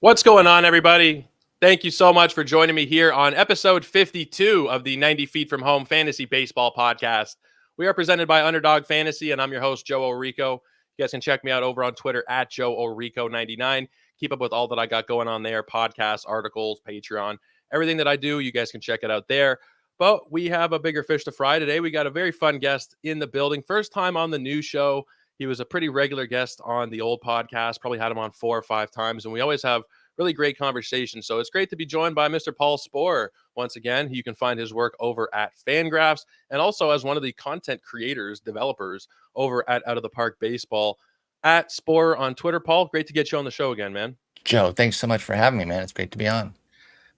What's going on, everybody? Thank you so much for joining me here on episode 52 of the 90 Feet from Home Fantasy Baseball Podcast. We are presented by Underdog Fantasy, and I'm your host, Joe Orico. You guys can check me out over on Twitter at Joe Orico99. Keep up with all that I got going on there, podcasts, articles, Patreon, everything that I do. You guys can check it out there. But we have a bigger fish to fry today. We got a very fun guest in the building. First time on the new show. He was a pretty regular guest on the old podcast, probably had him on 4 or 5 times, and we always have really great conversation. So it's great to be joined by Mr. Paul Sporer once again. You can find his work over at Fangraphs and also as one of the content creators, developers over at Out of the Park Baseball at Sporer on Twitter. Paul, great to get you on the show again, man. Joe, thanks so much for having me, man. It's great to be on.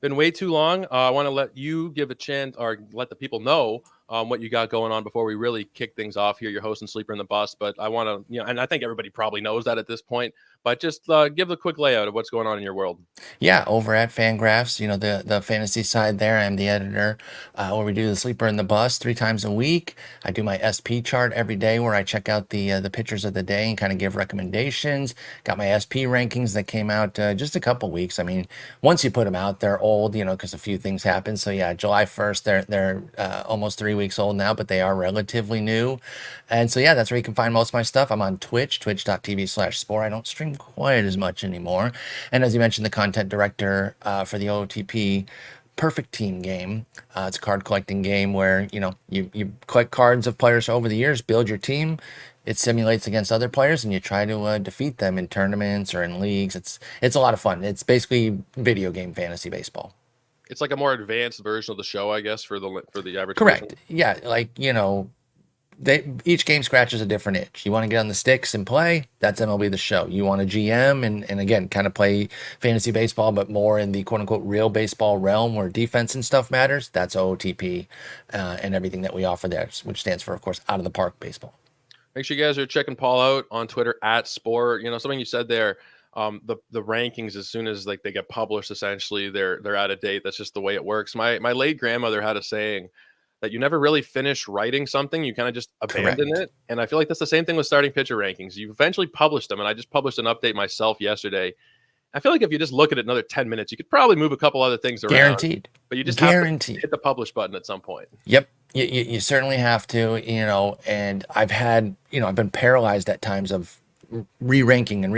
Been way too long. I want to let you give a chance or let the people know what you got going on before we really kick things off here. You're hosting Sleeper in the Bus, but I want to, and I think everybody probably knows that at this point, but just give a quick layout of what's going on in your world. Yeah, over at Fangraphs, the fantasy side there. I'm the editor where we do the Sleeper in the Bus 3 times a week. I do my SP chart every day where I check out the pitchers of the day and kind of give recommendations. Got my SP rankings that came out just a couple weeks. I mean, once you put them out, they're old, because a few things happen. So yeah, July 1st, they're almost 3 weeks old now, but they are relatively new. And so yeah, that's where you can find most of my stuff. I'm on Twitch, twitch.tv/Spore. I don't stream quite as much anymore. And as you mentioned, the content director for the OTP Perfect Team game. It's a card collecting game where, you collect cards of players over the years, build your team. It simulates against other players, and you try to defeat them in tournaments or in leagues. It's a lot of fun. It's basically video game fantasy baseball. It's like a more advanced version of the show, I guess, for the average Correct. person. Yeah, each game scratches a different itch. You want to get on the sticks and play, that's MLB The Show. You want to GM and again, kind of play fantasy baseball, but more in the quote unquote real baseball realm where defense and stuff matters, that's OOTP and everything that we offer there, which stands for, of course, Out of the Park Baseball. Make sure you guys are checking Paul out on Twitter at Spore. Something you said there, the rankings, as soon as like they get published, essentially they're out of date. That's just the way it works. My late grandmother had a saying that you never really finish writing something, you kind of just abandon it. And I feel like that's the same thing with starting pitcher rankings. You eventually publish them, and I just published an update myself yesterday. I feel like if you just look at it another 10 minutes, you could probably move a couple other things around. Guaranteed. But you just have to hit the publish button at some point. Yep. You certainly have to, and I've been paralyzed at times of re-ranking, and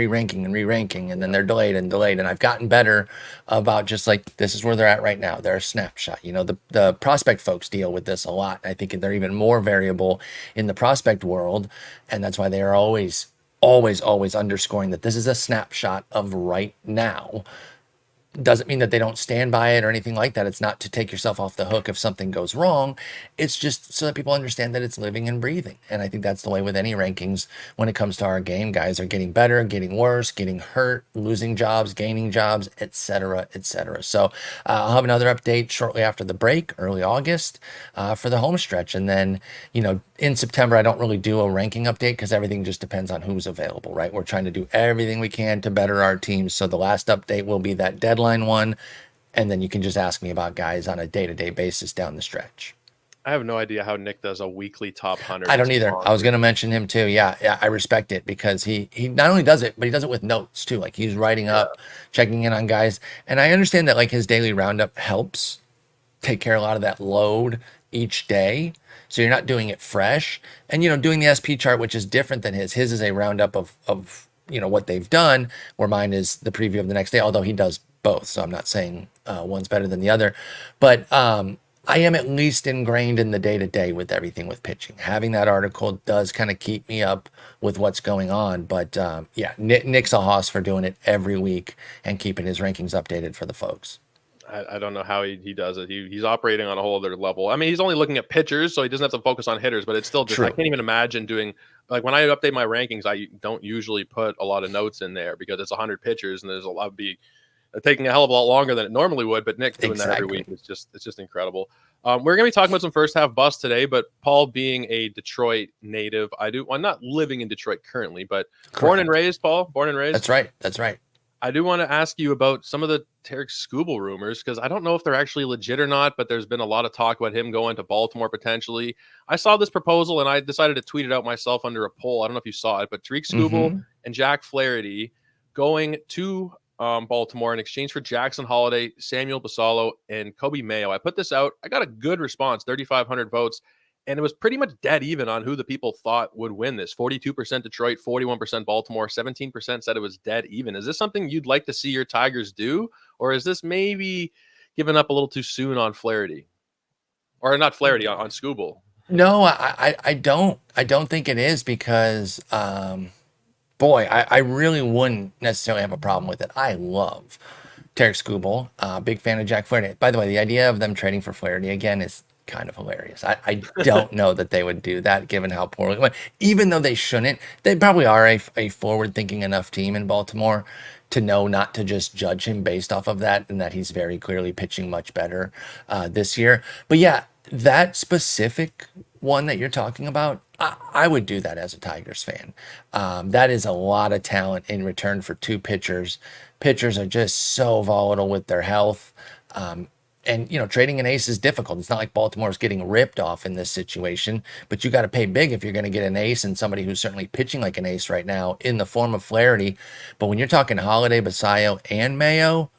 then they're delayed, and I've gotten better about just like, this is where they're at right now. They're a snapshot. The prospect folks deal with this a lot. I think they're even more variable in the prospect world, and that's why they are always underscoring that this is a snapshot of right now. Doesn't mean that they don't stand by it or anything like that. It's not to take yourself off the hook if something goes wrong. It's just so that people understand that it's living and breathing. And I think that's the way with any rankings when it comes to our game. Guys are getting better, getting worse, getting hurt, losing jobs, gaining jobs, etc., etc. So I'll have another update shortly after the break, early August, for the home stretch. And then, in September, I don't really do a ranking update because everything just depends on who's available, right? We're trying to do everything we can to better our teams. So the last update will be that deadline one, and then you can just ask me about guys on a day-to-day basis down the stretch. I have no idea how Nick does a weekly top 100. I don't either. I was going to mention him too. Yeah, I respect it because he not only does it, but he does it with notes too. Like he's writing up, checking in on guys. And I understand that like his daily roundup helps take care of a lot of that load each day. So you're not doing it fresh. And, doing the SP chart, which is different than his. His is a roundup of what they've done, where mine is the preview of the next day, although he does both. So I'm not saying one's better than the other. But I am at least ingrained in the day-to-day with everything with pitching. Having that article does kind of keep me up with what's going on. But Nick's a hoss for doing it every week and keeping his rankings updated for the folks. I don't know how he does it. He's operating on a whole other level. I mean, he's only looking at pitchers, so he doesn't have to focus on hitters, but it's still just, true. I can't even imagine doing, like when I update my rankings, I don't usually put a lot of notes in there because it's 100 pitchers and there's a lot of taking a hell of a lot longer than it normally would, but Nick doing that every week it's just incredible. We're going to be talking about some first half busts today, but Paul being a Detroit native, I'm not living in Detroit currently, but born and raised, Paul, born and raised. That's right. I do want to ask you about some of the Tarek Skubal rumors, because I don't know if they're actually legit or not, but there's been a lot of talk about him going to Baltimore potentially. I saw this proposal and I decided to tweet it out myself under a poll. I don't know if you saw it, but Tarek Skubal and Jack Flaherty going to Baltimore in exchange for Jackson Holiday, Samuel Basallo, and Kobe Mayo. I put this out. I got a good response, 3,500 votes, and it was pretty much dead even on who the people thought would win this. 42% Detroit, 41% Baltimore, 17% said it was dead even. Is this something you'd like to see your Tigers do, or is this maybe giving up a little too soon on Flaherty? Or not Flaherty, on Skubal? No, I don't think it is because boy, I really wouldn't necessarily have a problem with it. I love Tarek Skubal, big fan of Jack Flaherty. By the way, the idea of them trading for Flaherty again is kind of hilarious. I don't know that they would do that given how poorly it went. Even though they shouldn't, they probably are a forward-thinking enough team in Baltimore to know not to just judge him based off of that, and that he's very clearly pitching much better this year. But yeah, that specific one that you're talking about, I would do that as a Tigers fan. That is a lot of talent in return for two pitchers. Pitchers are just so volatile with their health. And, trading an ace is difficult. It's not like Baltimore is getting ripped off in this situation, but you got to pay big if you're going to get an ace and somebody who's certainly pitching like an ace right now in the form of Flaherty. But when you're talking Holiday, Basayo, and Mayo,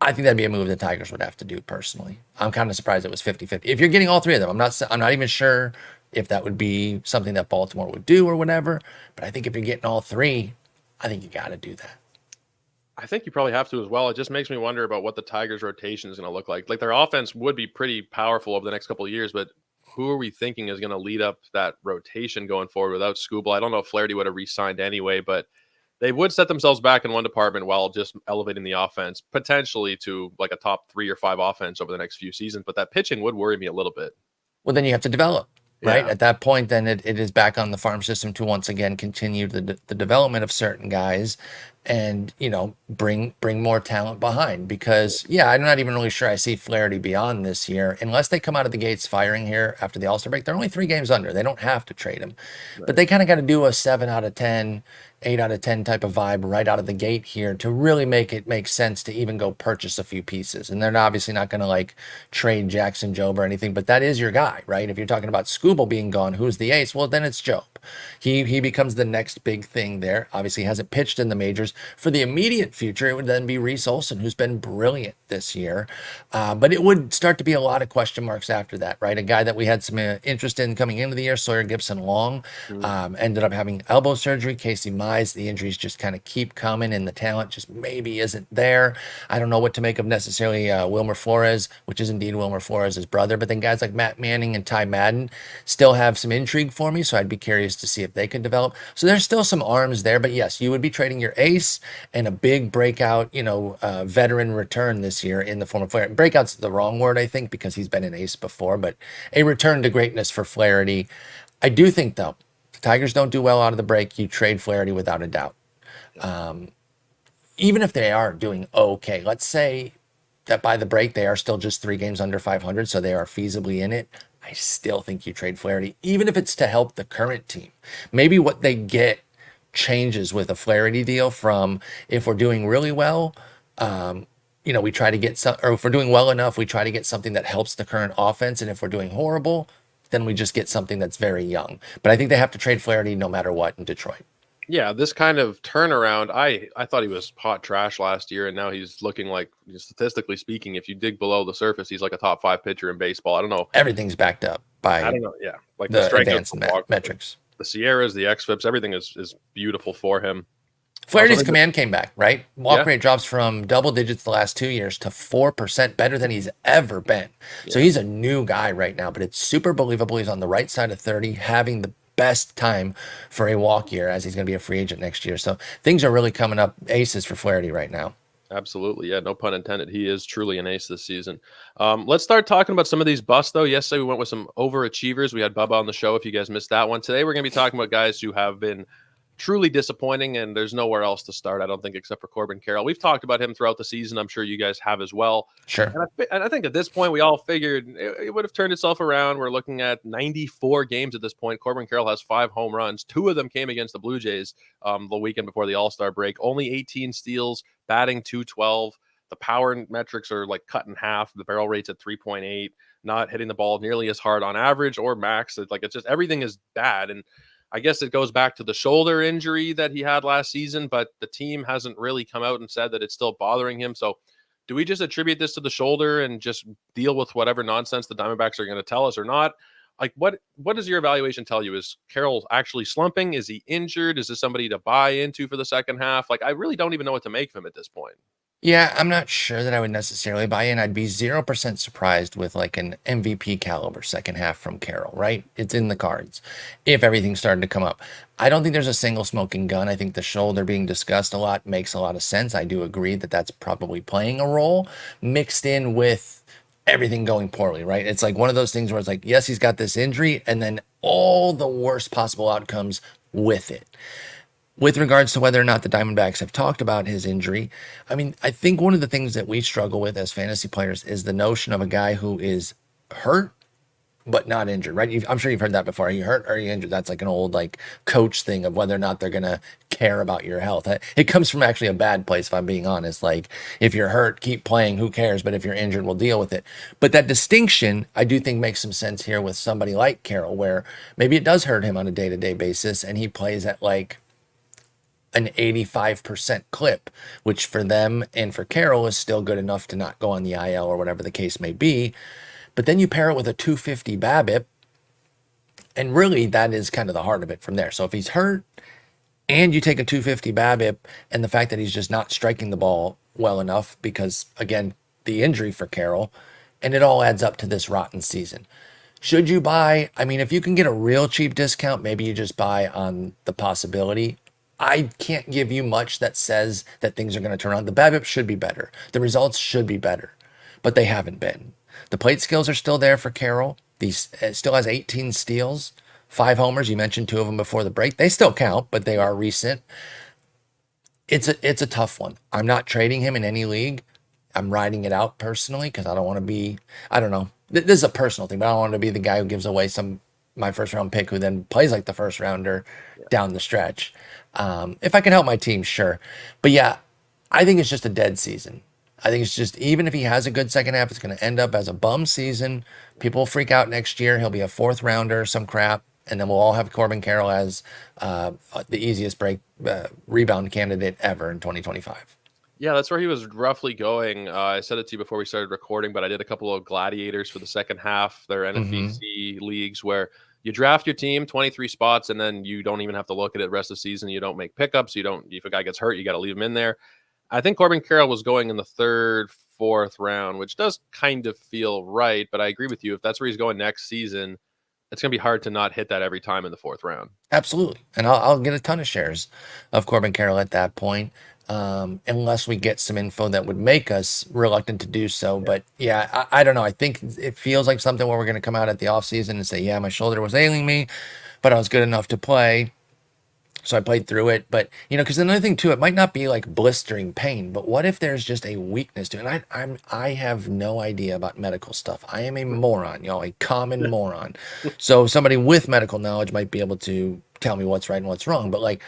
I think that'd be a move the Tigers would have to do personally. I'm kind of surprised it was 50-50. If you're getting all three of them, I'm not even sure if that would be something that Baltimore would do or whatever. But I think if you're getting all three, I think you got to do that. I think you probably have to as well. It just makes me wonder about what the Tigers' rotation is going to look like. Like, their offense would be pretty powerful over the next couple of years, but who are we thinking is going to lead up that rotation going forward without Skubal? I don't know if Flaherty would have re-signed anyway, but they would set themselves back in one department while just elevating the offense potentially to like a top 3 or 5 offense over the next few seasons. But that pitching would worry me a little bit. Well, then you have to develop. Right. Yeah. At that point, then it is back on the farm system to once again continue the development of certain guys and, bring more talent behind because, yeah, I'm not even really sure I see Flaherty beyond this year unless they come out of the gates firing here after the All-Star break. They're only 3 games under. They don't have to trade him, but they kind of got to do a 7 out of 10, 8 out of 10 type of vibe right out of the gate here to really make it make sense to even go purchase a few pieces. And they're obviously not going to like trade Jackson Job or anything, but that is your guy, right? If you're talking about Skubal being gone, who's the ace? Well, then it's Job. He becomes the next big thing there. Obviously hasn't pitched in the majors. For the immediate future, it would then be Reese Olson, who's been brilliant this year. But it would start to be a lot of question marks after that, right? A guy that we had some interest in coming into the year, Sawyer Gibson-Long, ended up having elbow surgery. Casey Mize, the injuries just kind of keep coming and the talent just maybe isn't there. I don't know what to make of necessarily Wilmer Flores, which is indeed Wilmer Flores' brother. But then guys like Matt Manning and Ty Madden still have some intrigue for me. So I'd be curious to see if they could develop. So there's still some arms there. But yes, you would be trading your ace and a big breakout, veteran return this year in the form of Flaherty. Breakout's the wrong word, I think, because he's been an ace before, but a return to greatness for Flaherty. I do think, though, the Tigers don't do well out of the break. You trade Flaherty without a doubt. Even if they are doing okay, let's say that by the break they are still just 3 games under 500, so they are feasibly in it. I still think you trade Flaherty, even if it's to help the current team. Maybe what they get changes with a Flaherty deal from if we're doing really well, we try to get some, or if we're doing well enough, we try to get something that helps the current offense. And if we're doing horrible, then we just get something that's very young. But I think they have to trade Flaherty no matter what in Detroit. Yeah, this kind of turnaround, I thought he was hot trash last year, and now he's looking like, statistically speaking, if you dig below the surface, he's like a top 5 pitcher in baseball. I don't know. Everything's backed up by I don't know. Yeah, like the strikeouts, advanced metrics. the Sierras, the xFIPs, everything is beautiful for him. Flaherty's command came back, right? Walk rate drops from double digits the last 2 years to 4%, better than he's ever been. Yeah. So he's a new guy right now, but it's super believable. He's on the right side of 30, having the best time for a walk year as he's going to be a free agent next year. So things are really coming up aces for Flaherty right now. Absolutely. Yeah, no pun intended. He is truly an ace this season. Let's start talking about some of these busts, though. Yesterday, we went with some overachievers. We had Bubba on the show if you guys missed that one. Today, we're going to be talking about guys who have been truly disappointing, and there's nowhere else to start, I don't think, except for Corbin Carroll. We've talked about him throughout the season. I'm sure you guys have as well. Sure. And I think at this point, we all figured it would have turned itself around. We're looking at 94 games at this point. Corbin Carroll has 5 home runs. 2 of them came against the Blue Jays the weekend before the All-Star break. Only 18 steals, batting .212. The power metrics are like cut in half. The barrel rate's at 3.8, not hitting the ball nearly as hard on average or max. It's just everything is bad. And I guess it goes back to the shoulder injury that he had last season, but the team hasn't really come out and said that it's still bothering him. So do we just attribute this to the shoulder and just deal with whatever nonsense the Diamondbacks are going to tell us or not? Like, what does your evaluation tell you? Is Carroll actually slumping? Is he injured? Is this somebody to buy into for the second half? Like, I really don't even know what to make of him at this point. Yeah, I'm not sure that I would necessarily buy in. I'd be 0% surprised with like an MVP caliber second half from Carroll, right? It's in the cards if everything started to come up. I don't think there's a single smoking gun. I think the shoulder being discussed a lot makes a lot of sense. I do agree that that's probably playing a role mixed in with everything going poorly, right? It's like one of those things where it's like, yes, he's got this injury, and then all the worst possible outcomes with it. With regards to whether or not the Diamondbacks have talked about his injury, I mean, I think one of the things that we struggle with as fantasy players is the notion of a guy who is hurt but not injured, right? I'm sure you've heard that before. Are you hurt or are you injured? That's like an old like coach thing of whether or not they're gonna care about your health. It comes from actually a bad place, if I'm being honest. Like if you're hurt, keep playing. Who cares? But if you're injured, we'll deal with it. But that distinction, I do think makes some sense here with somebody like Carroll, where maybe it does hurt him on a day-to-day basis, and he plays at like an 85% clip, which for them and for Carroll is still good enough to not go on the IL or whatever the case may be. But then you pair it with a 250 BABIP, and really that is kind of the heart of it from there. So if he's hurt and you take a 250 BABIP and the fact that he's just not striking the ball well enough because, again, the injury for Carroll, and it all adds up to this rotten season. Should you buy? I mean, if you can get a real cheap discount, maybe you just buy on the possibility. I can't give you much that says that things are going to turn around. The BABIP should be better. The results should be better, but they haven't been. The plate skills are still there for Carroll. He still has 18 steals, 5 homers. You mentioned 2 of them before the break. They still count, but they are recent. It's a tough one. I'm not trading him in any league. I'm riding it out personally because I don't want to be, I don't know. This is a personal thing, but I don't want to be the guy who gives away my first round pick who then plays like the first rounder down the stretch. If I can help my team, sure. But yeah, I think it's just a dead season. I think it's just, even if he has a good second half, it's going to end up as a bum season. People will freak out next year. He'll be a 4th rounder, some crap. And then we'll all have Corbin Carroll as the easiest rebound candidate ever in 2025. Yeah, that's where he was roughly going. I said it to you before we started recording, but I did a couple of gladiators for the second half, their NFBC leagues, where you draft your team 23 spots and then you don't even have to look at it the rest of the season. You don't make pickups. If a guy gets hurt, you got to leave him in there. I think Corbin Carroll was going in the 3rd, 4th round, which does kind of feel right. But I agree with you. If that's where he's going next season, it's going to be hard to not hit that every time in the 4th round. Absolutely. And I'll get a ton of shares of Corbin Carroll at that point. Unless we get some info that would make us reluctant to do so. But yeah, I don't know. I think it feels like something where we're going to come out at the offseason and say, yeah, my shoulder was ailing me, but I was good enough to play. So I played through it. But, because another thing too, it might not be like blistering pain, but what if there's just a weakness to it? And I have no idea about medical stuff. I am a moron, a common moron. So somebody with medical knowledge might be able to tell me what's right and what's wrong. But like,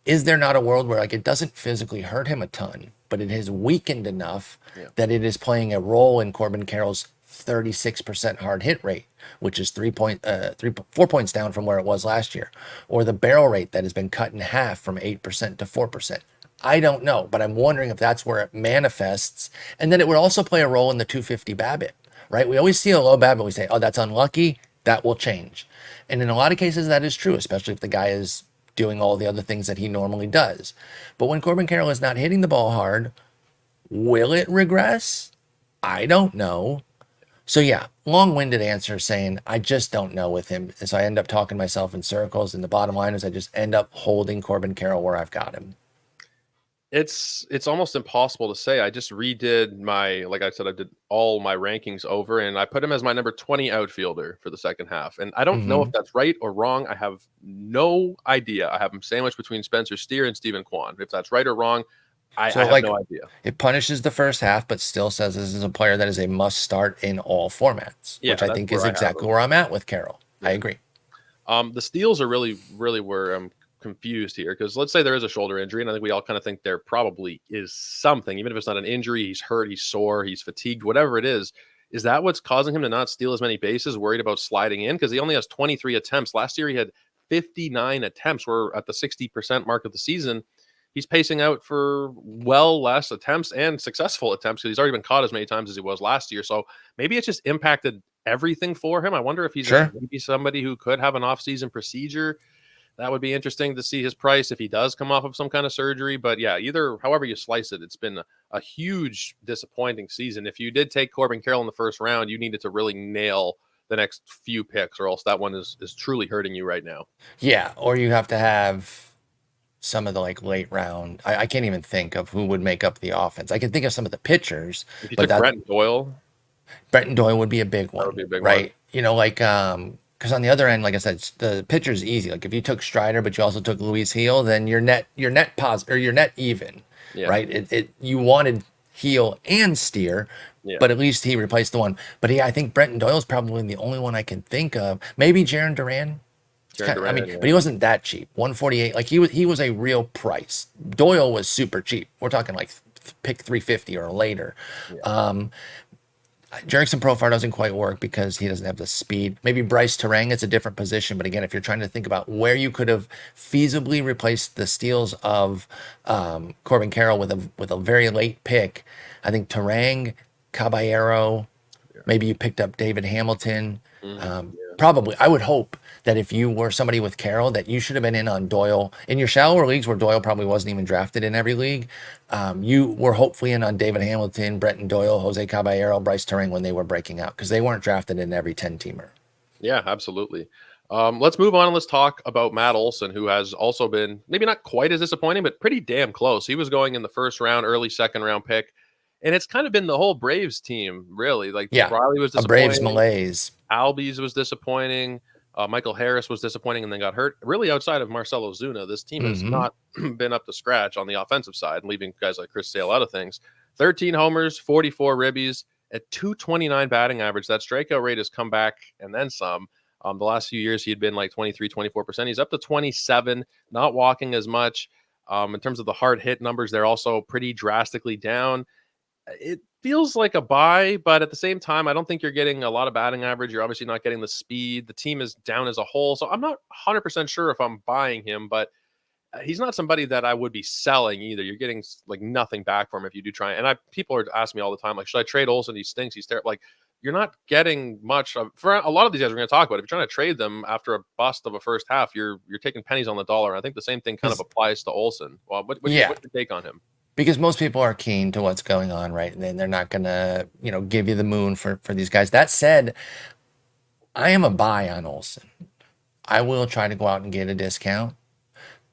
is there not a world where like it doesn't physically hurt him a ton, but it has weakened enough that it is playing a role in Corbin Carroll's 36% hard hit rate, which is 4 points down from where it was last year, or the barrel rate that has been cut in half from 8% to 4%. I don't know, but I'm wondering if that's where it manifests. And then it would also play a role in the 250 BABIP, right? We always see a low BABIP. We say, oh, that's unlucky. That will change. And in a lot of cases, that is true, especially if the guy is doing all the other things that he normally does. But when Corbin Carroll is not hitting the ball hard, will it regress? I don't know. So yeah, long-winded answer saying I just don't know with him. And so I end up talking myself in circles. And the bottom line is I just end up holding Corbin Carroll where I've got him. It's almost impossible to say. I just redid like I said, I did all my rankings over and I put him as my number 20 outfielder for the second half. And I don't know if that's right or wrong. I have no idea. I have him sandwiched between Spencer Steer and Stephen Kwan. If that's right or wrong, I have no idea. It punishes the first half, but still says this is a player that is a must start in all formats, which I think is exactly where I'm at with Carroll. Yeah. I agree. The steals are really, really where I'm confused here, because let's say there is a shoulder injury, and I think we all kind of think there probably is something, even if it's not an injury. He's hurt, he's sore, he's fatigued, whatever it is. Is that what's causing him to not steal as many bases, worried about sliding in? Because he only has 23 attempts. Last year he had 59 attempts. We're at the 60% mark of the season. He's pacing out for well less attempts and successful attempts because he's already been caught as many times as he was last year. So maybe it's just impacted everything for him. I wonder if he's Sure. maybe somebody who could have an off-season procedure. That would be interesting to see his price if he does come off of some kind of surgery. But yeah, however you slice it, it's been a huge disappointing season. If you did take Corbin Carroll in the first round, you needed to really nail the next few picks, or else that one is truly hurting you right now. Yeah, or you have to have some of the like late round. I can't even think of who would make up the offense. I can think of some of the pitchers, If you but took that Brent Doyle, Brenton Doyle would be a big that one, would be a big right? one. You know, like because on the other end, like I said, the pitcher's easy. Like if you took Strider, but you also took Luis Heel, then your net positive or your net even, Yeah. right? It you wanted Heel and Steer, Yeah. but at least he replaced the one. But yeah, I think Brenton Doyle is probably the only one I can think of. Maybe Jaron Duran. I mean, Yeah. but he wasn't that cheap. 148. Like he was a real price. Doyle was super cheap. We're talking like pick 350 or later. Yeah. Jerickson Profar doesn't quite work because he doesn't have the speed. Maybe Bryce Terang, it's a different position. But again, if you're trying to think about where you could have feasibly replaced the steals of Corbin Carroll with a very late pick, I think Terang, Caballero, maybe you picked up David Hamilton. Probably, I would hope that if you were somebody with Carroll, that you should have been in on Doyle in your shallower leagues where Doyle probably wasn't even drafted in every league. You were hopefully in on David Hamilton, Brenton Doyle, Jose Caballero, Bryce Terang when they were breaking out because they weren't drafted in every 10-teamer. Yeah, absolutely. Let's move on and let's talk about Matt Olson, who has also been maybe not quite as disappointing, but pretty damn close. He was going in the first round, early second round pick. And it's kind of been the whole Braves team, really. Like Yeah, Riley was a Braves disappointing. malaise. Albies was disappointing. Michael Harris was disappointing and then got hurt. Really, outside of Marcelo Zuna, this team has not been up to scratch on the offensive side, leaving guys like Chris Sale out of things. 13 homers, 44 ribbies, at 229 batting average. That strikeout rate has come back and then some. The last few years, he had been like 23, 24%. He's up to 27, not walking as much. In terms of the hard hit numbers, they're also pretty drastically down. It feels like a buy, but at the same time, I don't think you're getting a lot of batting average. You're obviously not getting the speed. The team is down as a whole. So I'm not 100% sure if I'm buying him, but he's not somebody that I would be selling either. You're getting like nothing back from him if you do try. And people are asking me all the time, like, should I trade Olson? He stinks. He's terrible. Like, you're not getting much for a lot of these guys we're going to talk about. If you're trying to trade them after a bust of a first half, you're taking pennies on the dollar. I think the same thing kind of applies to Olson. Well, what's your take on him? Because most people are keen to what's going on, right? And they're not gonna, give you the moon for these guys. That said, I am a buy on Olson. I will try to go out and get a discount.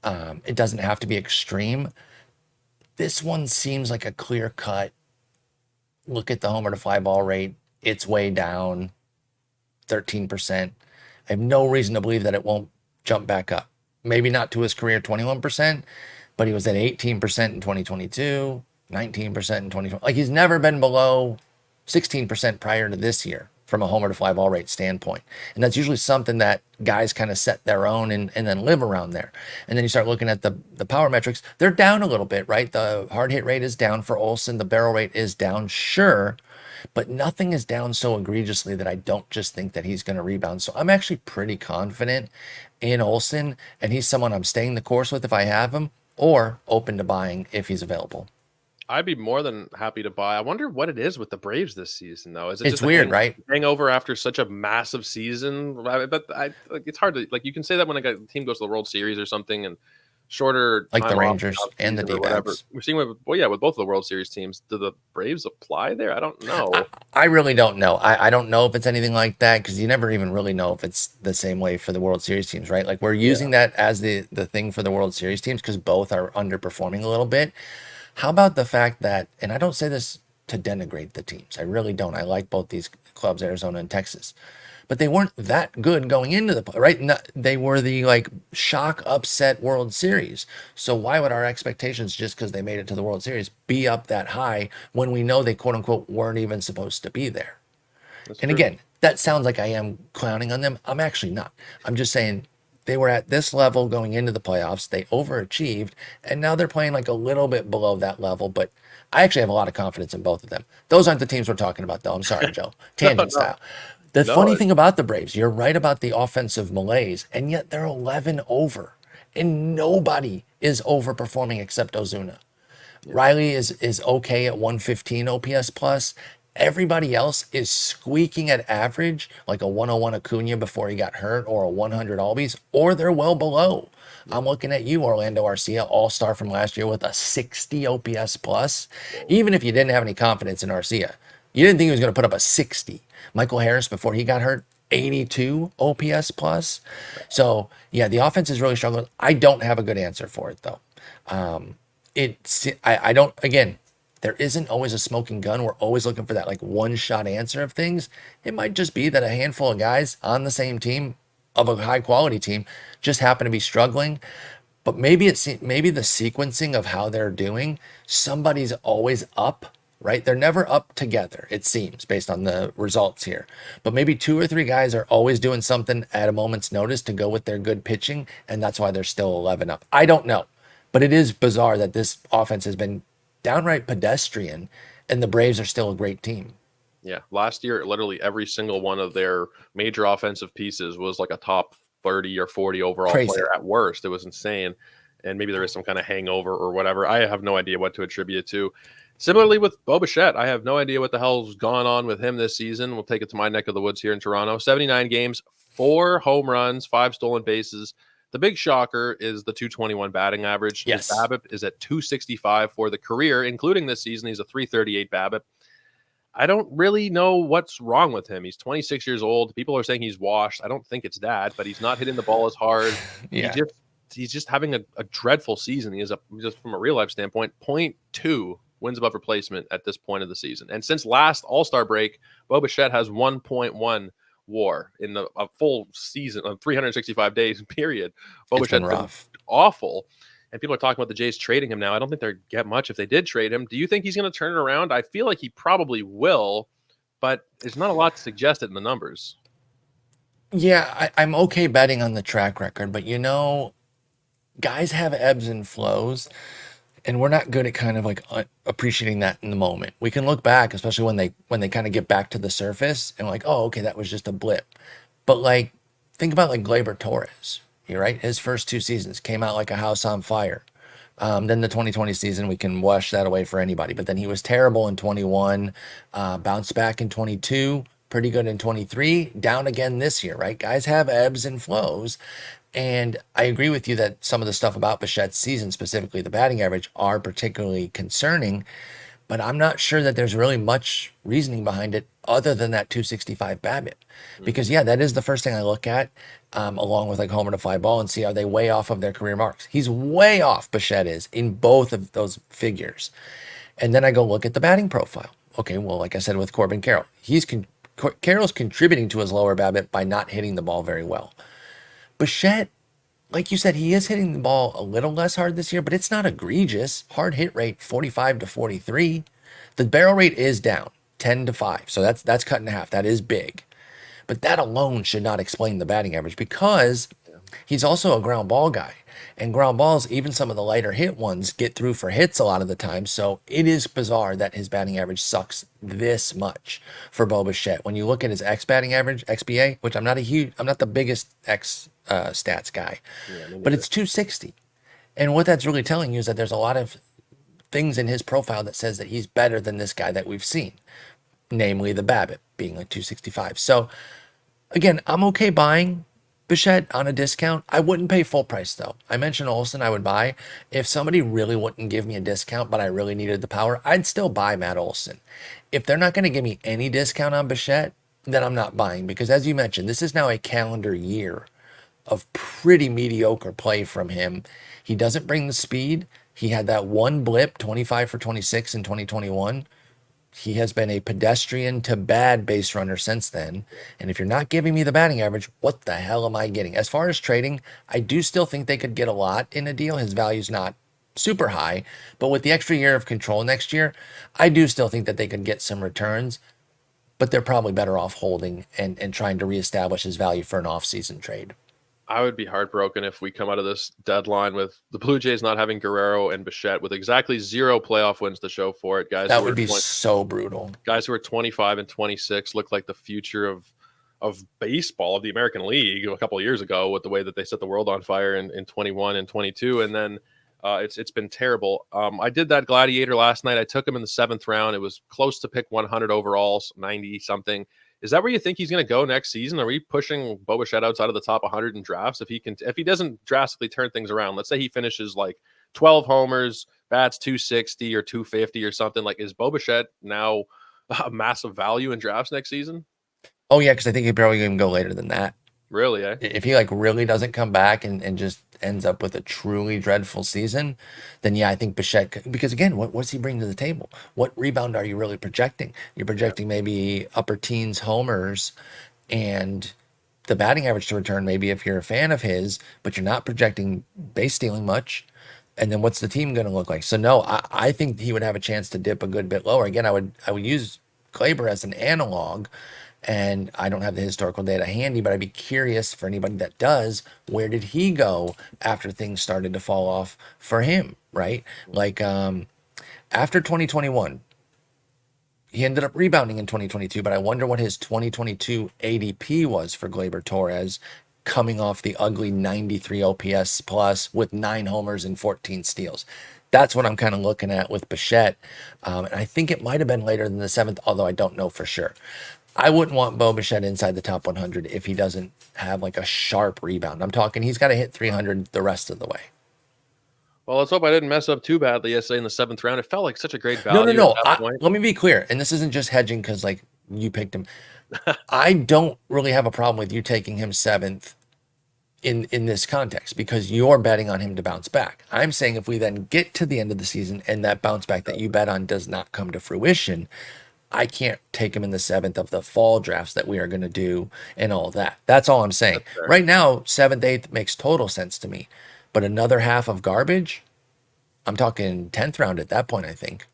It doesn't have to be extreme. This one seems like a clear cut. Look at the homer to fly ball rate. It's way down, 13%. I have no reason to believe that it won't jump back up. Maybe not to his career 21%, but he was at 18% in 2022, 19% in 2020. Like he's never been below 16% prior to this year from a homer to fly ball rate standpoint. And that's usually something that guys kind of set their own and then live around there. And then you start looking at the power metrics. They're down a little bit, right? The hard hit rate is down for Olson. The barrel rate is down, sure. But nothing is down so egregiously that I don't just think that he's going to rebound. So I'm actually pretty confident in Olson, and he's someone I'm staying the course with if I have him, or open to buying if he's available. I'd be more than happy to buy. I wonder what it is with the Braves this season, though. Is it It's just weird, right? hangover after such a massive season? But it's hard to like. You can say that when a team goes to the World Series or something, and shorter like time the off Rangers off and the season or whatever. D-backs. We're seeing with with both of the World Series teams. Do the Braves apply there? I don't know. I really don't know. I don't know if it's anything like that because you never even really know if it's the same way for the World Series teams, right? Like we're using that as the thing for the World Series teams because both are underperforming a little bit. How about the fact that, and I don't say this to denigrate the teams, I really don't. I like both these clubs, Arizona and Texas, but they weren't that good going into the right. They were the like shock upset World Series. So why would our expectations just because they made it to the World Series be up that high when we know they quote unquote weren't even supposed to be there? That's and true. Again, that sounds like I am clowning on them. I'm actually not. I'm just saying they were at this level going into the playoffs. They overachieved, and now they're playing like a little bit below that level. But I actually have a lot of confidence in both of them. Those aren't the teams we're talking about, though. I'm sorry, Joe. Tangent style. The No, funny thing about the Braves, you're right about the offensive malaise, and yet they're 11 over, and nobody is overperforming except Ozuna. yeah. Riley is okay at 115 OPS plus. Everybody else is squeaking at average, like a 101 Acuna before he got hurt, or a 100 Albies, or they're well below. I'm looking at you, Orlando Arcia, all-star from last year with a 60 OPS plus. Even if you didn't have any confidence in Arcia, you didn't think he was going to put up a 60. Michael Harris, before he got hurt, 82 OPS plus. So, yeah, the offense is really struggling. I don't have a good answer for it, though. I don't, again, there isn't always a smoking gun. We're always looking for that like one shot answer of things. It might just be that a handful of guys on the same team of a high quality team just happen to be struggling. But maybe the sequencing of how they're doing, somebody's always up, right? They're never up together, it seems, based on the results here. But maybe two or three guys are always doing something at a moment's notice to go with their good pitching, and that's why they're still 11 up. I don't know. But it is bizarre that this offense has been downright pedestrian, and the Braves are still a great team. Yeah. Last year, literally every single one of their major offensive pieces was like a top 30 or 40 overall Crazy. player at worst. It was insane. And maybe there is some kind of hangover or whatever. I have no idea what to attribute it to. Similarly with Bichette, I have no idea what the hell's gone on with him this season. We'll take it to my neck of the woods here in Toronto. 79 games, 4 home runs, 5 stolen bases. The big shocker is the 221 batting average. Yes. His BABIP is at 265 for the career, including this season. He's a 338 BABIP. I don't really know what's wrong with him. He's 26 years old. People are saying he's washed. I don't think it's that, but he's not hitting the ball as hard. Yeah. He's just having a dreadful season. He is just from a real life standpoint, 0.2 wins above replacement at this point of the season. And since last All-Star break, Bichette has 1.1 WAR in a full season of 365 days period. It's been rough. Awful. And people are talking about the Jays trading him now. I don't think they'll get much if they did trade him. Do you think he's going to turn it around? I feel like he probably will, but there's not a lot to suggest it in the numbers. Yeah, I'm okay betting on the track record, but guys have ebbs and flows, and we're not good at kind of like appreciating that in the moment. We can look back, especially when they kind of get back to the surface, and like, oh, okay, that was just a blip. But like, think about like Gleyber Torres. You're right. His first 2 seasons came out like a house on fire. Then the 2020 season, we can wash that away for anybody. But then he was terrible in 21, bounced back in 22, pretty good in 23, down again this year, right? Guys have ebbs and flows. And I agree with you that some of the stuff about Bichette's season, specifically the batting average, are particularly concerning. But I'm not sure that there's really much reasoning behind it other than that 265 BABIP. Because, yeah, that is the first thing I look at, along with like homer to fly ball, and see, are they way off of their career marks? He's way off, Bichette is, in both of those figures. And then I go look at the batting profile. Okay, well, like I said with Corbin Carroll, Carroll's contributing to his lower BABIP by not hitting the ball very well. Bichette, like you said, he is hitting the ball a little less hard this year, but it's not egregious. Hard hit rate 45 to 43. The barrel rate is down 10 to 5. So that's cut in half. That is big. But that alone should not explain the batting average, because he's also a ground ball guy. And ground balls, even some of the lighter hit ones, get through for hits a lot of the time. So it is bizarre that his batting average sucks this much for Bichette. When you look at his batting average, XBA, which I'm not the biggest stats guy, but it's 260. And what that's really telling you is that there's a lot of things in his profile that says that he's better than this guy that we've seen, namely the BABIP being like 265. So again, I'm okay buying Bichette on a discount. I wouldn't pay full price though. I mentioned Olson I would buy. If somebody really wouldn't give me a discount, but I really needed the power, I'd still buy Matt Olson. If they're not going to give me any discount on Bichette, then I'm not buying, because as you mentioned, this is now a calendar year of pretty mediocre play from him. He doesn't bring the speed. He had that one blip, 25 for 26 in 2021. He has been a pedestrian to bad base runner since then. And if you're not giving me the batting average, what the hell am I getting? As far as trading, I do still think they could get a lot in a deal. His value's not super high, but with the extra year of control next year, I do still think that they could get some returns, but they're probably better off holding and trying to reestablish his value for an off-season trade. I would be heartbroken if we come out of this deadline with the Blue Jays not having Guerrero and Bichette with exactly 0 playoff wins to show for it. Guys, that would be so brutal. Guys who are 25 and 26 look like the future of of baseball, of the American League a couple of years ago with the way that they set the world on fire in 21 and 22. And then it's been terrible. I did that Gladiator last night. I took him in the 7th round. It was close to pick 100 overalls, 90 something. Is that where you think he's going to go next season? Are we pushing Bichette outside of the top 100 in drafts? If he doesn't drastically turn things around, let's say he finishes like 12 homers, bats 260 or 250 or something, like, is Bichette now a massive value in drafts next season? Oh yeah, because I think he'd probably even go later than that. Really, eh? If he like really doesn't come back and just ends up with a truly dreadful season, then yeah, I think Bichette, because again, what's he bring to the table? What rebound are you really projecting? You're projecting maybe upper teens homers and the batting average to return, maybe if you're a fan of his, but you're not projecting base stealing much. And then what's the team going to look like? So no, I think he would have a chance to dip a good bit lower. Again, I would use Glaber as an analog, and I don't have the historical data handy, but I'd be curious for anybody that does, where did he go after things started to fall off for him, right? Like after 2021, he ended up rebounding in 2022, but I wonder what his 2022 ADP was for Glaber Torres, coming off the ugly 93 OPS plus with 9 homers and 14 steals. That's what I'm kind of looking at with Bichette. And I think it might have been later than the 7th, although I don't know for sure. I wouldn't want Bichette inside the top 100 if he doesn't have like a sharp rebound. I'm talking he's got to hit 300 the rest of the way. Well, let's hope I didn't mess up too badly yesterday in the 7th round. It felt like such a great No, value at that point. let me be clear, and this isn't just hedging because like you picked him. I don't really have a problem with you taking him 7th in this context because you're betting on him to bounce back. I'm saying if we then get to the end of the season and that bounce back that you bet on does not come to fruition, I can't take him in the 7th of the fall drafts that we are going to do and all that. That's all I'm saying. Right now, 7th, 8th makes total sense to me. But another half of garbage, I'm talking 10th round at that point, I think.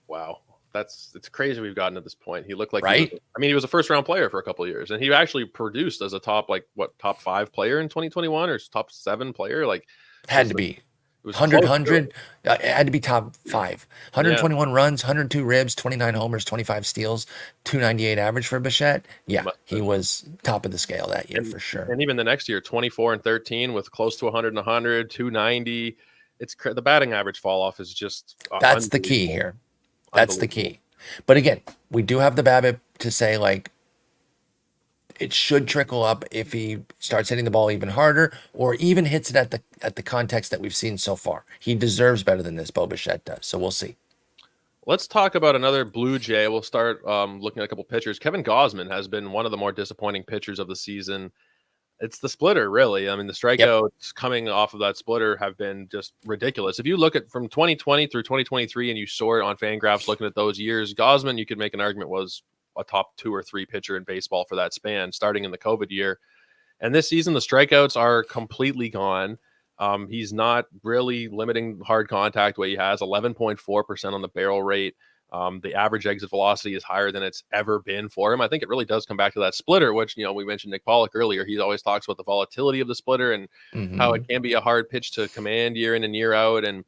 Wow. It's crazy we've gotten to this point. He looked like right. He was a 1st round player for a couple of years, and he actually produced as a top 5 player in 2021 or top 7 player. Like, had to be. It was 100. It had to be top 5. 121 runs, 102 ribs, 29 homers, 25 steals, 298 average for Bichette. Yeah, he was top of the scale that year for sure. And even the next year, 24 and 13 with close to 100 and 100, 290. It's the batting average fall off is just that's the key here. That's the key. But again, we do have the BABIP to say like it should trickle up if he starts hitting the ball even harder or even hits it at the context that we've seen so far. He deserves better than this, Bichette does. So we'll see. Let's talk about another Blue Jay. We'll start looking at a couple pitchers. Kevin Gausman has been one of the more disappointing pitchers of the season. It's the splitter, really. I mean, the strikeouts coming off of that splitter have been just ridiculous. If you look at from 2020 through 2023 and you saw it on Fangraphs looking at those years, Gausman, you could make an argument, was a top 2 or 3 pitcher in baseball for that span, starting in the COVID year. And this season, the strikeouts are completely gone. He's not really limiting hard contact way he has 11.4% on the barrel rate. The average exit velocity is higher than it's ever been for him. I think it really does come back to that splitter, which, we mentioned Nick Pollock earlier. He always talks about the volatility of the splitter and how it can be a hard pitch to command year in and year out. And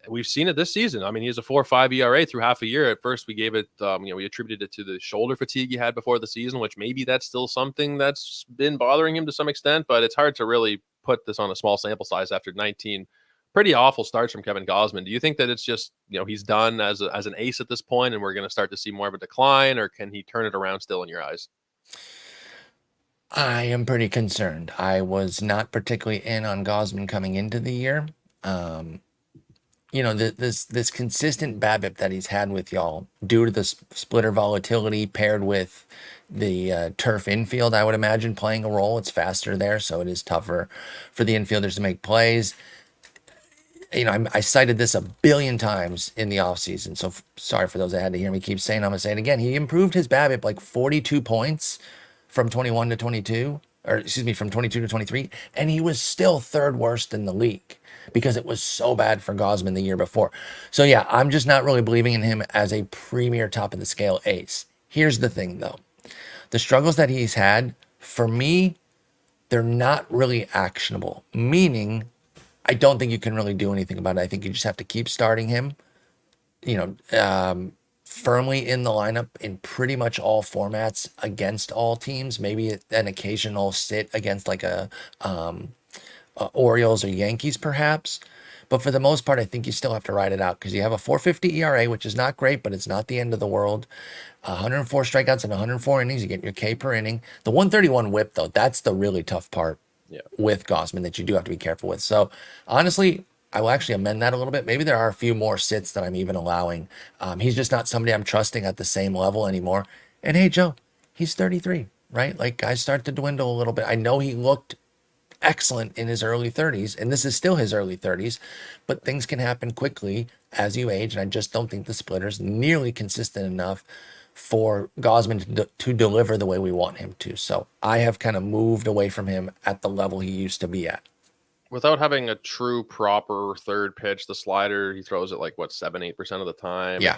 we've seen it this season. I mean, he has a 4.5 ERA through half a year. At first, we gave it, we attributed it to the shoulder fatigue he had before the season, which maybe that's still something that's been bothering him to some extent, but it's hard to really put this on a small sample size after 19 pretty awful starts from Kevin Gausman. Do you think that it's just, he's done as an ace at this point and we're going to start to see more of a decline, or can he turn it around still in your eyes? I am pretty concerned. I was not particularly in on Gausman coming into the year. This consistent BABIP that he's had with y'all due to the splitter volatility paired with the turf infield, I would imagine playing a role. It's faster there, so it is tougher for the infielders to make plays. I cited this a billion times in the offseason, so sorry for those that had to hear me keep saying. I'm going to say it again. He improved his BABIP like 42 points from 21 to 22, or excuse me, from 22 to 23, and he was still 3rd worst in the league because it was so bad for Gausman the year before. So yeah, I'm just not really believing in him as a premier top of the scale ace. Here's the thing though. The struggles that he's had, for me, they're not really actionable, meaning I don't think you can really do anything about it. I think you just have to keep starting him, firmly in the lineup in pretty much all formats against all teams. Maybe an occasional sit against like Orioles or Yankees, perhaps. But for the most part, I think you still have to ride it out because you have a 4.50 ERA, which is not great, but it's not the end of the world. 104 strikeouts and 104 innings. You get your K per inning. The 131 whip, though, that's the really tough part with Gausman that you do have to be careful with. So honestly, I will actually amend that a little bit. Maybe there are a few more sits that I'm even allowing. He's just not somebody I'm trusting at the same level anymore. And hey, Joe, he's 33, right? Like guys start to dwindle a little bit. I know he looked excellent in his early 30s, and this is still his early 30s, but things can happen quickly as you age, and I just don't think the splitter's nearly consistent enough for Gausman to deliver the way we want him to. So I have kind of moved away from him at the level he used to be at. Without having a true proper third pitch, the slider, he throws it like what 7-8% of the time. Yeah.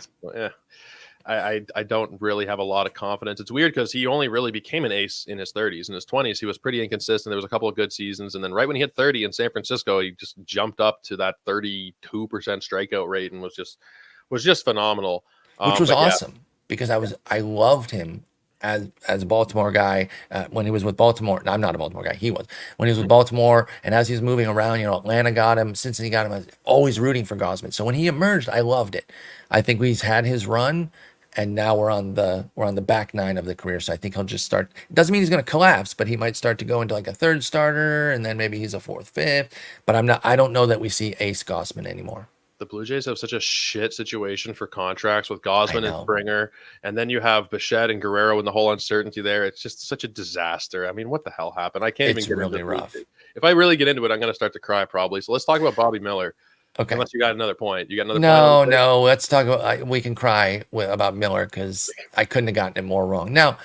I don't really have a lot of confidence. It's weird because he only really became an ace in his 30s. In his 20s, he was pretty inconsistent. There was a couple of good seasons, and then right when he hit 30 in San Francisco, he just jumped up to that 32% strikeout rate and was just phenomenal. Which was awesome because I loved him as a Baltimore guy when he was with Baltimore. No, I'm not a Baltimore guy. He was when he was with Baltimore, and as he was moving around, Atlanta got him, Cincinnati got him. I was always rooting for Gausman. So when he emerged, I loved it. I think he's had his run. And now we're on the back nine of the career. So I think he'll just start. It doesn't mean he's going to collapse, but he might start to go into like a third starter, and then maybe he's a fourth, fifth. But I don't know that we see Ace Gausman anymore. The Blue Jays have such a shit situation for contracts with Gausman and Springer, and then you have Bichette and Guerrero and the whole uncertainty there. It's just such a disaster. I mean, what the hell happened? I can't even get really into rough. If I really get into it, I'm going to start to cry probably. So let's talk about Bobby Miller. Okay. Unless you got another point. You got another point? No. Let's talk about. We can cry about Miller because I couldn't have gotten it more wrong. Now,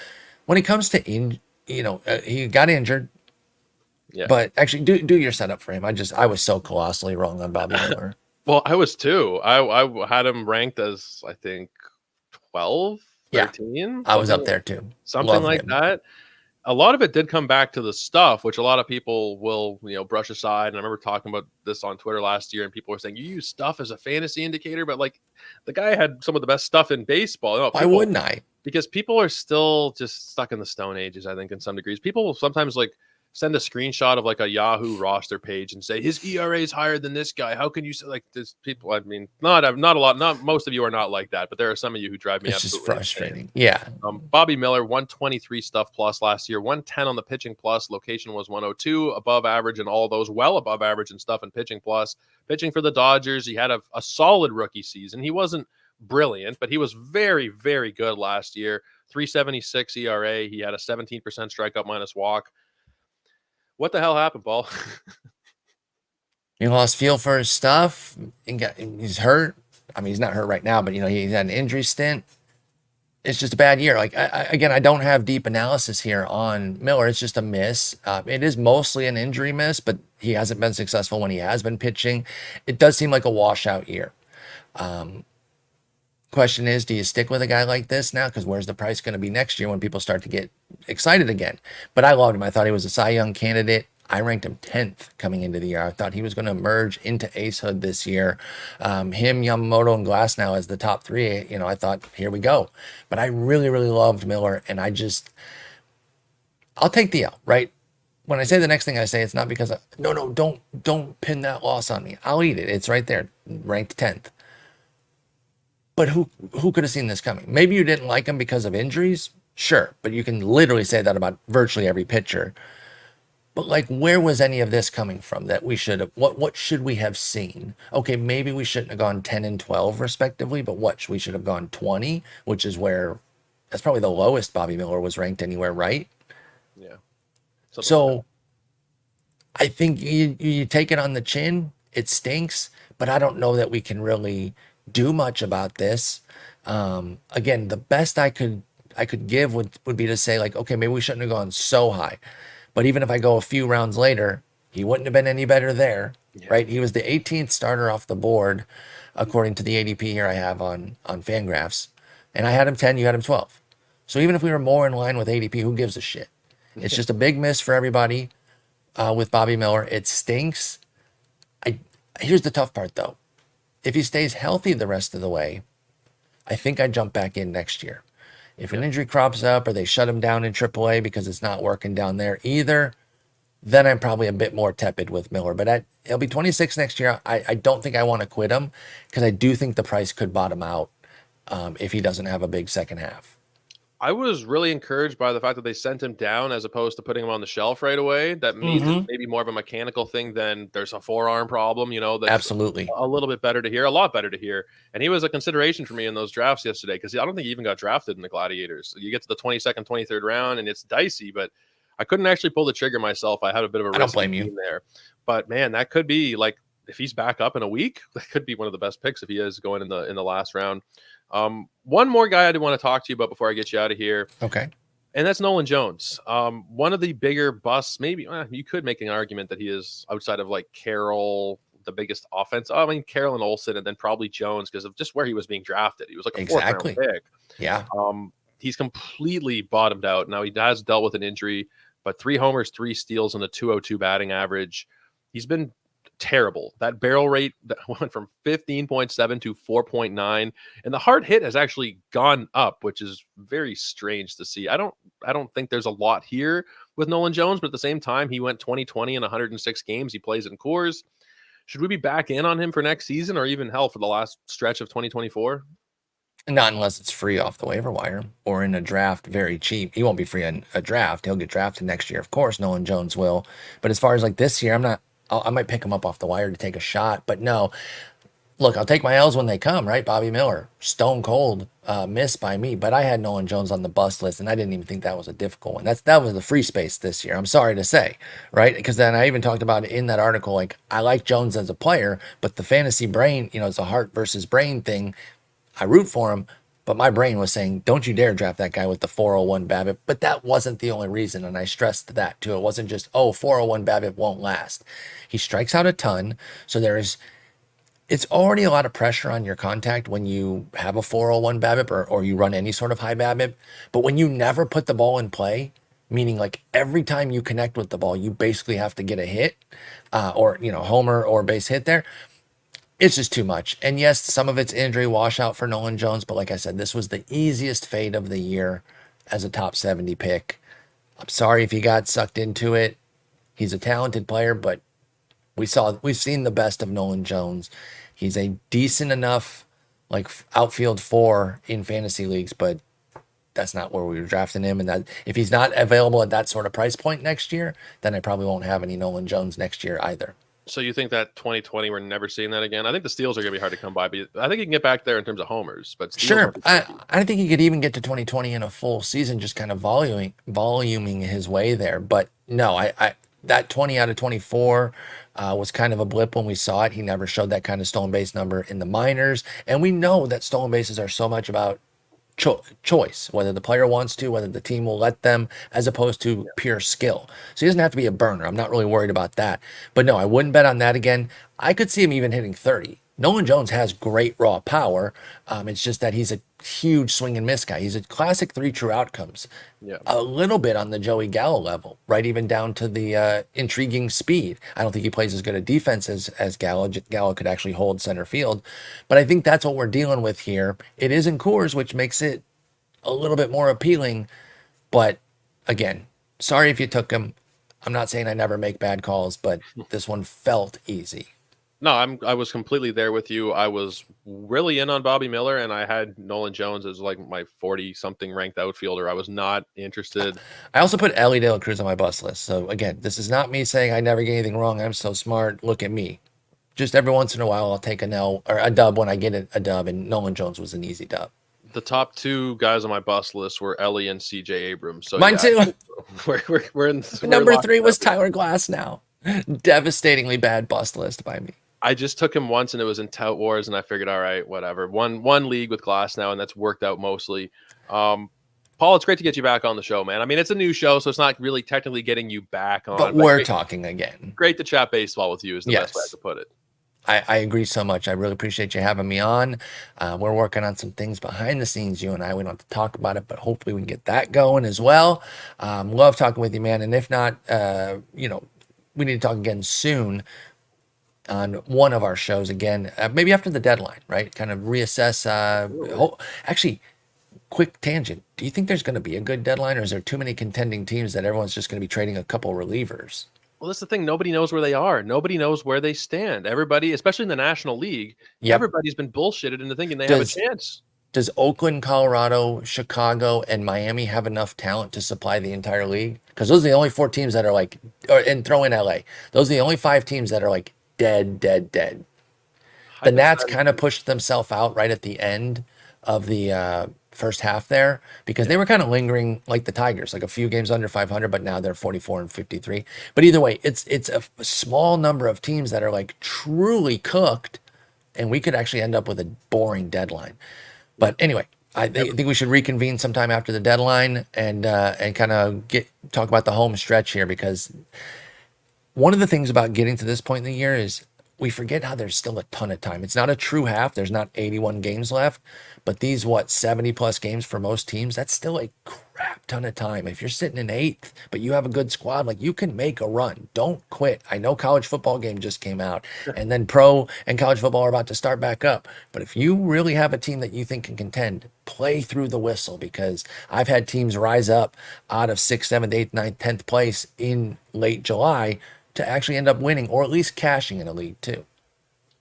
when it comes to he got injured. Yeah. But actually, do your setup for him. I was so colossally wrong on Bobby Miller. Well, I was too. I had him ranked as I think 12, 13. Yeah, I was up there too. Something like that. A lot of it did come back to the stuff, which a lot of people will, brush aside. And I remember talking about this on Twitter last year, and people were saying, you use stuff as a fantasy indicator, but like the guy had some of the best stuff in baseball. Why wouldn't I? Because people are still just stuck in the Stone Ages, I think, in some degrees. People will sometimes send a screenshot of like a Yahoo roster page and say his ERA is higher than this guy. How can you say like this? People, I mean, not a lot. Not most of you are not like that, but there are some of you who drive me. It's just frustrating. Yeah. Bobby Miller 123 stuff plus last year, 110 on the pitching plus. Location was 102, above average, and all those well above average and stuff and pitching plus. Pitching for the Dodgers, he had a solid rookie season. He wasn't brilliant, but he was very, very good last year. 3.76 ERA. He had a 17% strikeout minus walk. What the hell happened, Paul? He lost feel for his stuff. He's hurt. I mean, he's not hurt right now, but he's had an injury stint. It's just a bad year. Like I don't have deep analysis here on Miller. It's just a miss. It is mostly an injury miss, but he hasn't been successful when he has been pitching. It does seem like a washout year. Question is, do you stick with a guy like this now? Because where's the price going to be next year when people start to get excited again? But I loved him. I thought he was a Cy Young candidate. I ranked him 10th coming into the year. I thought he was going to emerge into acehood this year. Him, Yamamoto, and Glasnow as the top three. I thought, here we go. But I really, really loved Miller, and I'll take the L, right? When I say the next thing I say, it's not because don't pin that loss on me. I'll eat it. It's right there, ranked 10th. But who could have seen this coming? Maybe you didn't like him because of injuries. Sure, but you can literally say that about virtually every pitcher. But where was any of this coming from that we should have? What should we have seen? Okay, maybe we shouldn't have gone 10 and 12 respectively, but we should have gone 20, which is that's probably the lowest Bobby Miller was ranked anywhere, right? Yeah. So I think you take it on the chin. It stinks, but I don't know that we can really do much about this. Again, the best I could give would be to say okay, maybe we shouldn't have gone so high. But even if I go a few rounds later, he wouldn't have been any better there, right? He was the 18th starter off the board, according to the ADP here I have on Fangraphs. And I had him 10, you had him 12. So even if we were more in line with ADP, who gives a shit? It's just a big miss for everybody with Bobby Miller. It stinks. Here's the tough part, though. If he stays healthy the rest of the way, I think I'd jump back in next year. If an Yeah. injury crops up or they shut him down in AAA because it's not working down there either, then I'm probably a bit more tepid with Miller. But he'll be 26 next year. I don't think I want to quit him because I do think the price could bottom out if he doesn't have a big second half. I was really encouraged by the fact that they sent him down as opposed to putting him on the shelf right away. That means it's maybe more of a mechanical thing than there's a forearm problem, that's Absolutely. a little bit better to hear, a lot better to hear. And he was a consideration for me in those drafts yesterday because I don't think he even got drafted in the Gladiators. You get to the 22nd, 23rd round and it's dicey, but I couldn't actually pull the trigger myself. I had a bit of a I don't risky blame you. team there. But man, that could be like if he's back up in a week, that could be one of the best picks if he is going in the last round. One more guy I did want to talk to you about before I get you out of here. Okay. And that's Nolan Jones. One of the bigger busts, maybe you could make an argument that he is outside of like Carroll, the biggest offense. I mean, Carroll and Olson, and then probably Jones because of just where he was being drafted. He was like a fourth round pick. Yeah. He's completely bottomed out. Now he has dealt with an injury, but 3 homers, 3 steals, and a 202 batting average. He's been terrible. That barrel rate that went from 15.7 to 4.9, and the hard hit has actually gone up, which is very strange to see. I don't think there's a lot here with Nolan Jones, but at the same time, he went 20-20 in 106 games. He plays in Coors. Should we be back in on him for next season or even hell for the last stretch of 2024? Not unless it's free off the waiver wire or in a draft very cheap. He won't be free in a draft. He'll get drafted next year. Of course, Nolan Jones will. But as far as like this year, I might pick him up off the wire to take a shot. But no, look, I'll take my L's when they come, right? Bobby Miller, stone cold miss by me. But I had Nolan Jones on the bust list, and I didn't even think that was a difficult one. That was the free space this year. I'm sorry to say, right? Because then I even talked about it in that article. Like, I like Jones as a player, but the fantasy brain, it's a heart versus brain thing. I root for him, but my brain was saying, don't you dare draft that guy with the 401 BABIP. But that wasn't the only reason, and I stressed that too. It wasn't just, 401 BABIP won't last. He strikes out a ton, so it's already a lot of pressure on your contact when you have a 401 BABIP or you run any sort of high BABIP. But when you never put the ball in play, meaning like every time you connect with the ball, you basically have to get a hit or homer or base hit there. It's just too much. And yes, some of it's injury washout for Nolan Jones, but like I said, this was the easiest fade of the year as a top 70 pick. I'm sorry if he got sucked into it. He's a talented player, but we've seen the best of Nolan Jones. He's a decent enough like outfield 4 in fantasy leagues, but that's not where we were drafting him. And that if he's not available at that sort of price point next year, then I probably won't have any Nolan Jones next year either. So you think that 2020 we're never seeing that again? I think the steals are going to be hard to come by, but I think he can get back there in terms of homers. But sure, I think he could even get to 2020 in a full season, just kind of voluming his way there. But no, I that 20 out of 24 was kind of a blip when we saw it. He never showed that kind of stolen base number in the minors, and we know that stolen bases are so much about choice, whether the player wants to, whether the team will let them, as opposed to pure skill. So he doesn't have to be a burner. I'm not really worried about that. But no, I wouldn't bet on that again. I could see him even hitting 30. Nolan Jones has great raw power. It's just that he's a huge swing and miss guy. He's a classic 3 true outcomes. Yeah. A little bit on the Joey Gallo level, right? Even down to the intriguing speed. I don't think he plays as good a defense as Gallo. Gallo could actually hold center field. But I think that's what we're dealing with here. It is in Coors, which makes it a little bit more appealing. But again, sorry if you took him. I'm not saying I never make bad calls, but this one felt easy. No, I was completely there with you. I was really in on Bobby Miller, and I had Nolan Jones as like my 40-something ranked outfielder. I was not interested. I also put Ellie De La Cruz on my bust list. So again, this is not me saying I never get anything wrong. I'm so smart. Look at me. Just every once in a while, I'll take an L or a dub when I get a dub, and Nolan Jones was an easy dub. The top 2 guys on my bust list were Ellie and CJ Abrams. So mine too. We're in number 3 was Tyler Glass now. Devastatingly bad bust list by me. I just took him once and it was in Tout Wars and I figured, all right, whatever. One league with Glass now and that's worked out mostly. Paul, it's great to get you back on the show, man. I mean, it's a new show, so it's not really technically getting you back on. But we're talking again. Great to chat baseball with you is the best way to put it. I agree so much. I really appreciate you having me on. We're working on some things behind the scenes, you and I. We don't have to talk about it, but hopefully we can get that going as well. Love talking with you, man. And if not, we need to talk again soon. on one of our shows again, maybe after the deadline, right? Kind of reassess. Actually, quick tangent. Do you think there's going to be a good deadline, or is there too many contending teams that everyone's just going to be trading a couple relievers? Well, that's the thing. Nobody knows where they are. Nobody knows where they stand. Everybody, especially in the National League, Yep. everybody's been bullshitted into thinking they have a chance. Does Oakland, Colorado, Chicago, and Miami have enough talent to supply the entire league? Because those are the only 4 teams that are like, and throw in LA. Those are the only 5 teams that are like dead. The Nats kind of pushed themselves out right at the end of the first half there because they were kind of lingering like the Tigers, like a few games under 500, but now they're 44-53. But either way, it's a small number of teams that are like truly cooked, and we could actually end up with a boring deadline. But anyway, I think we should reconvene sometime after the deadline and kind of talk about the home stretch here, because one of the things about getting to this point in the year is we forget how there's still a ton of time. It's not a true half. There's not 81 games left, but these 70 plus games for most teams, that's still a crap ton of time. If you're sitting in 8th, but you have a good squad, like, you can make a run. Don't quit. I know college football game just came out, and then pro and college football are about to start back up. But if you really have a team that you think can contend, play through the whistle, because I've had teams rise up out of 6th, 7th, 8th, 9th, 10th place in late July to actually end up winning, or at least cashing in a league too.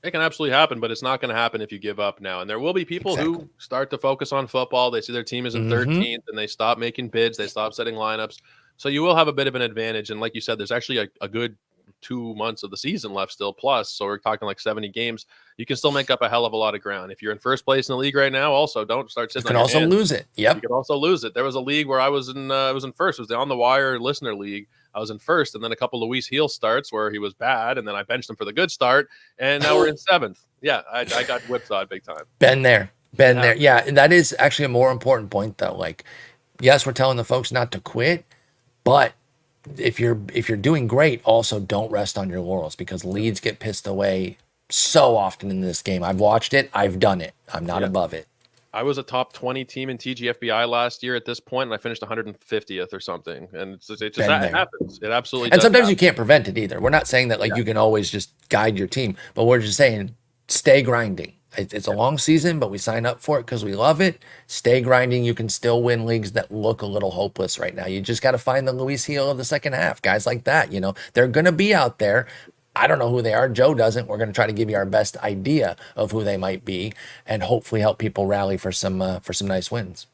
It can absolutely happen, but it's not going to happen if you give up now. And there will be people who start to focus on football. They see their team is in 13th and they stop making bids. They stop setting lineups. So you will have a bit of an advantage. And like you said, there's actually a good 2 months of the season left still plus. So we're talking like 70 games. You can still make up a hell of a lot of ground. If you're in first place in the league right now, also don't start sitting on your hands. You can also lose it. Yep. You can also lose it. There was a league where I was in first. It was the On the Wire listener league. I was in first, and then a couple Luis Heel starts where he was bad, and then I benched him for the good start, and now we're in 7th. Yeah, I got whipsawed big time. Been there. Yeah, and that is actually a more important point, though. Like, yes, we're telling the folks not to quit, but if you're doing great, also don't rest on your laurels, because leads get pissed away so often in this game. I've watched it. I've done it. I'm not above it. I was a top 20 team in TGFBI last year at this point, and I finished 150th or something. And it happens. It absolutely does. And sometimes you can't prevent it either. We're not saying that you can always just guide your team, but we're just saying stay grinding. It's a long season, but we sign up for it because we love it. Stay grinding. You can still win leagues that look a little hopeless right now. You just got to find the Luis Heel of the second half. Guys like that, they're going to be out there. I don't know who they are. Joe doesn't. We're going to try to give you our best idea of who they might be, and hopefully help people rally for some nice wins.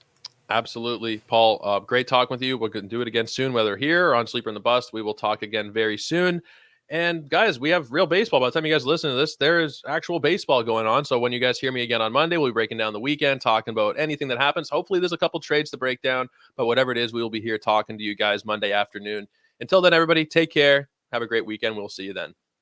Absolutely, Paul. Great talking with you. We're going to do it again soon, whether here or on Sleeper in the Bust. We will talk again very soon. And guys, we have real baseball. By the time you guys listen to this, there is actual baseball going on. So when you guys hear me again on Monday, we'll be breaking down the weekend, talking about anything that happens. Hopefully there's a couple trades to break down, but whatever it is, we will be here talking to you guys Monday afternoon. Until then, everybody, take care. Have a great weekend. We'll see you then.